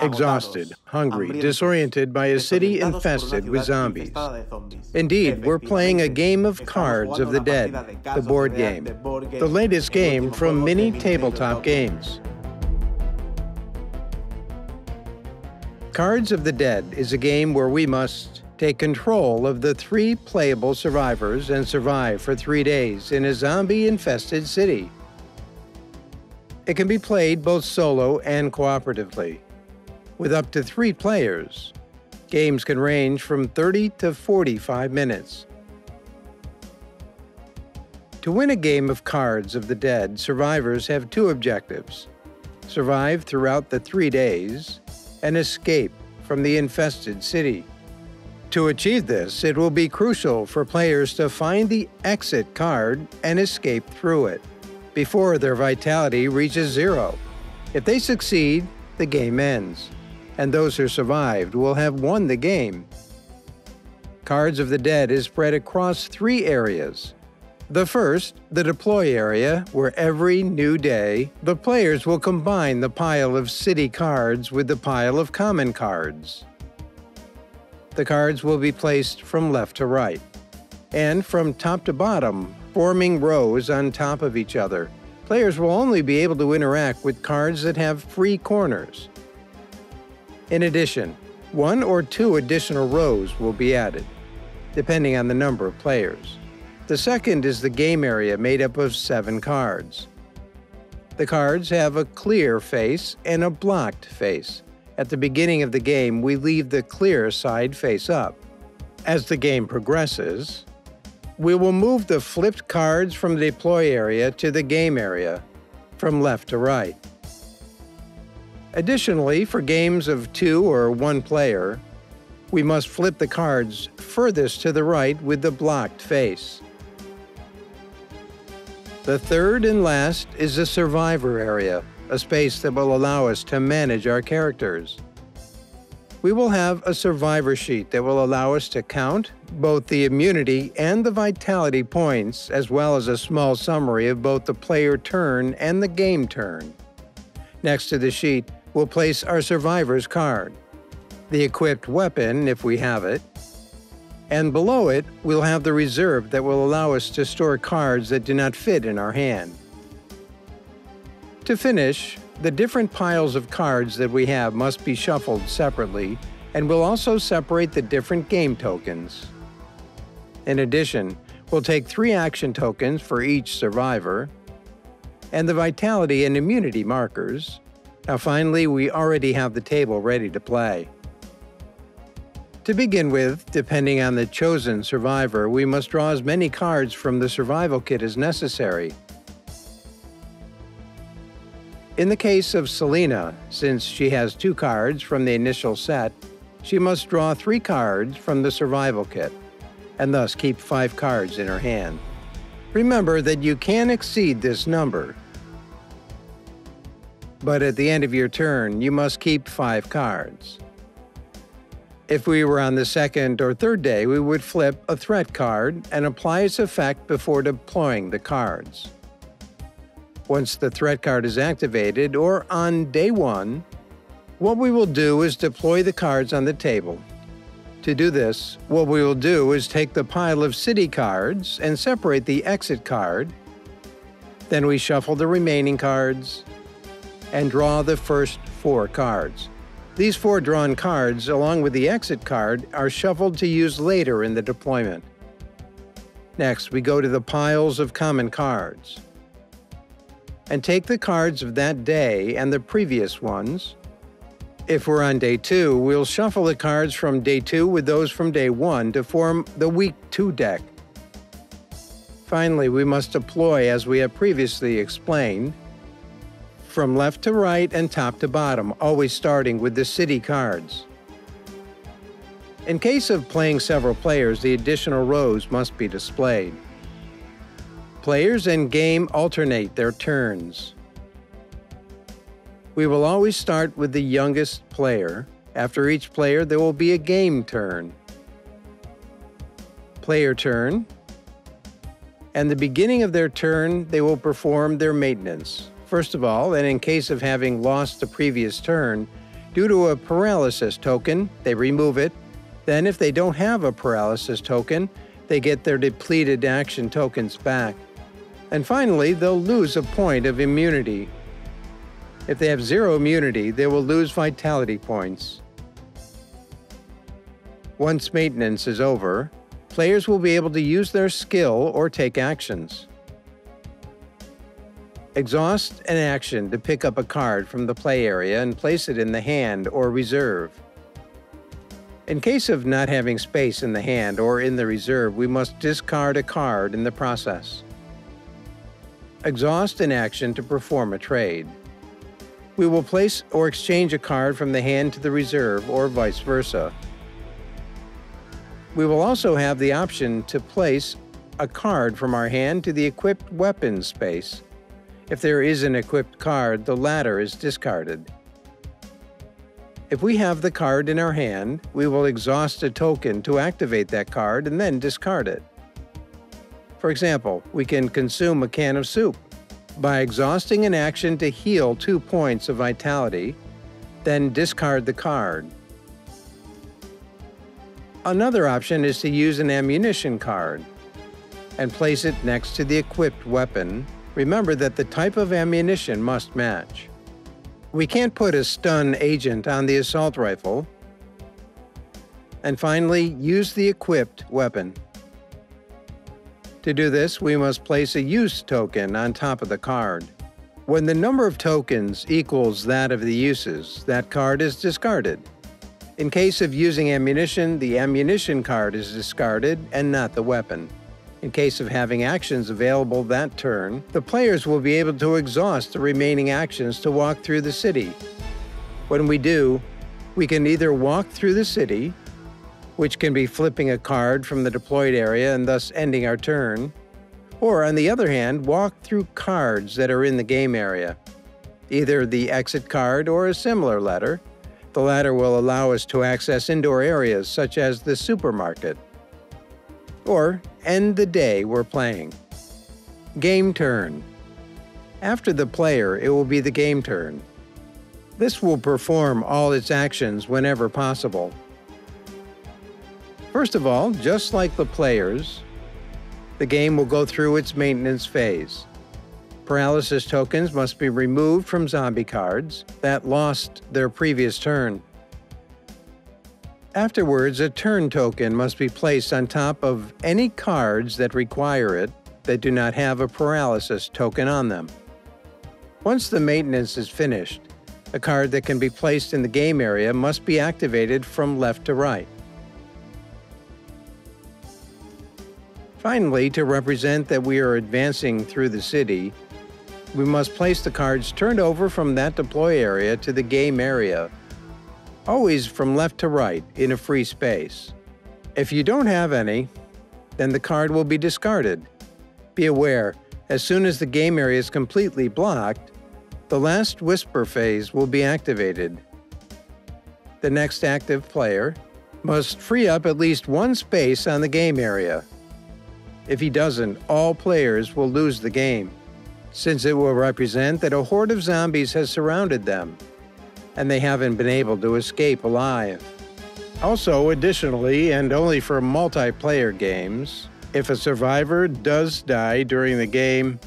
exhausted, agotados, hungry, hambrientos, disoriented by a city desorientados por una infested with ciudad zombies. infestada de zombies. Indeed, we're playing a Efectivamente, game of estamos Cards jugando of the una partida Dead, de the Cards of board the game, Dead, the board the game, latest el game último from juego de mini Nintendo tabletop Donkey. games. Cards of the Dead is a game where we must take control of the 3 playable survivors and survive for 3 days in a zombie-infested city. It can be played both solo and cooperatively, with up to 3 players. Games can range from 30 to 45 minutes. To win a game of Cards of the Dead, survivors have 2 objectives: survive throughout the 3 days and escape from the infested city. To achieve this, it will be crucial for players to find the exit card and escape through it before their vitality reaches 0. If they succeed, the game ends, and those who survived will have won the game. Cards of the Dead is spread across 3 areas. The first, the deploy area, where every new day, the players will combine the pile of city cards with the pile of common cards. The cards will be placed from left to right, and from top to bottom, forming rows on top of each other. Players will only be able to interact with cards that have free corners. In addition, 1 or 2 additional rows will be added, depending on the number of players. The second is the game area made up of 7 cards. The cards have a clear face and a blocked face. At the beginning of the game, we leave the clear side face up. As the game progresses, we will move the flipped cards from the deploy area to the game area, from left to right. Additionally, for games of 2 or 1 player, we must flip the cards furthest to the right with the blocked face. The third and last is the survivor area, a space that will allow us to manage our characters. We will have a survivor sheet that will allow us to count both the immunity and the vitality points, as well as a small summary of both the player turn and the game turn. Next to the sheet, we'll place our survivor's card, the equipped weapon if we have it, and below it, we'll have the reserve that will allow us to store cards that do not fit in our hand. To finish, the different piles of cards that we have must be shuffled separately, and we'll also separate the different game tokens. In addition, we'll take 3 action tokens for each survivor, and the vitality and immunity markers. Now finally, we already have the table ready to play. To begin with, depending on the chosen survivor, we must draw as many cards from the survival kit as necessary. In the case of Selena, since she has 2 cards from the initial set, she must draw 3 cards from the survival kit, and thus keep 5 cards in her hand. Remember that you can exceed this number, but at the end of your turn, you must keep 5 cards. If we were on the second or third day, we would flip a threat card and apply its effect before deploying the cards. Once the threat card is activated, or on day 1, what we will do is deploy the cards on the table. To do this, what we will do is take the pile of city cards and separate the exit card. Then we shuffle the remaining cards and draw the first 4 cards. These 4 drawn cards, along with the exit card, are shuffled to use later in the deployment. Next, we go to the piles of common cards and take the cards of that day and the previous ones. If we're on day 2, we'll shuffle the cards from day 2 with those from day 1 to form the week 2 deck. Finally, we must deploy as we have previously explained, from left to right and top to bottom, always starting with the city cards. In case of playing several players, the additional rows must be displayed. Players and game alternate their turns. We will always start with the youngest player. After each player, there will be a game turn, player turn, and the beginning of their turn, they will perform their maintenance. First of all, and in case of having lost the previous turn, Due to a paralysis token, they remove it. Then, if they don't have a paralysis token, they get their depleted action tokens back. And finally, they'll lose a point of immunity. If they have 0 immunity, they will lose vitality points. Once maintenance is over, players will be able to use their skill or take actions. Exhaust an action to pick up a card from the play area and place it in the hand or reserve. In case of not having space in the hand or in the reserve, we must discard a card in the process. Exhaust an action to perform a trade. We will place or exchange a card from the hand to the reserve or vice versa. We will also have the option to place a card from our hand to the equipped weapons space. If there is an equipped card, the latter is discarded. If we have the card in our hand, we will exhaust a token to activate that card and then discard it. For example, we can consume a can of soup by exhausting an action to heal 2 points of vitality, then discard the card. Another option is to use an ammunition card and place it next to the equipped weapon. Remember that the type of ammunition must match. We can't put a stun agent on the assault rifle. And finally, use the equipped weapon. To do this, we must place a use token on top of the card. When the number of tokens equals that of the uses, that card is discarded. In case of using ammunition, the ammunition card is discarded and not the weapon. In case of having actions available that turn, the players will be able to exhaust the remaining actions to walk through the city. When we do, we can either walk through the city, which can be flipping a card from the deployed area and thus ending our turn, or on the other hand, walk through cards that are in the game area, either the exit card or a similar letter. The latter will allow us to access indoor areas such as the supermarket, or end the day we're playing. Game turn. After the player, it will be the game turn. This will perform all its actions whenever possible. First of all, just like the players, the game will go through its maintenance phase. Paralysis tokens must be removed from zombie cards that lost their previous turn. Afterwards, a turn token must be placed on top of any cards that require it that do not have a paralysis token on them. Once the maintenance is finished, a card that can be placed in the game area must be activated from left to right. Finally, to represent that we are advancing through the city, we must place the cards turned over from that deploy area to the game area, always from left to right in a free space. If you don't have any, then the card will be discarded. Be aware, as soon as the game area is completely blocked, the last whisper phase will be activated. The next active player must free up at least 1 space on the game area. If he doesn't, all players will lose the game, since it will represent that a horde of zombies has surrounded them, and they haven't been able to escape alive. Also, additionally, and only for multiplayer games, if a survivor does die during the game,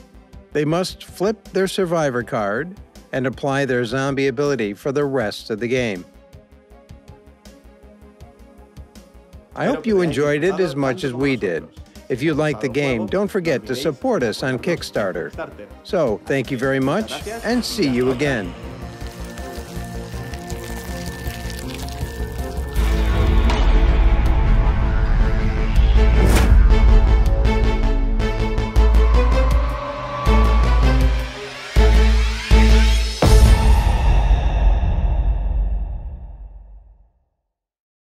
they must flip their survivor card and apply their zombie ability for the rest of the game. I hope you enjoyed it as much as we did. If you liked the game, don't forget to support us on Kickstarter. So, thank you very much, and see you again.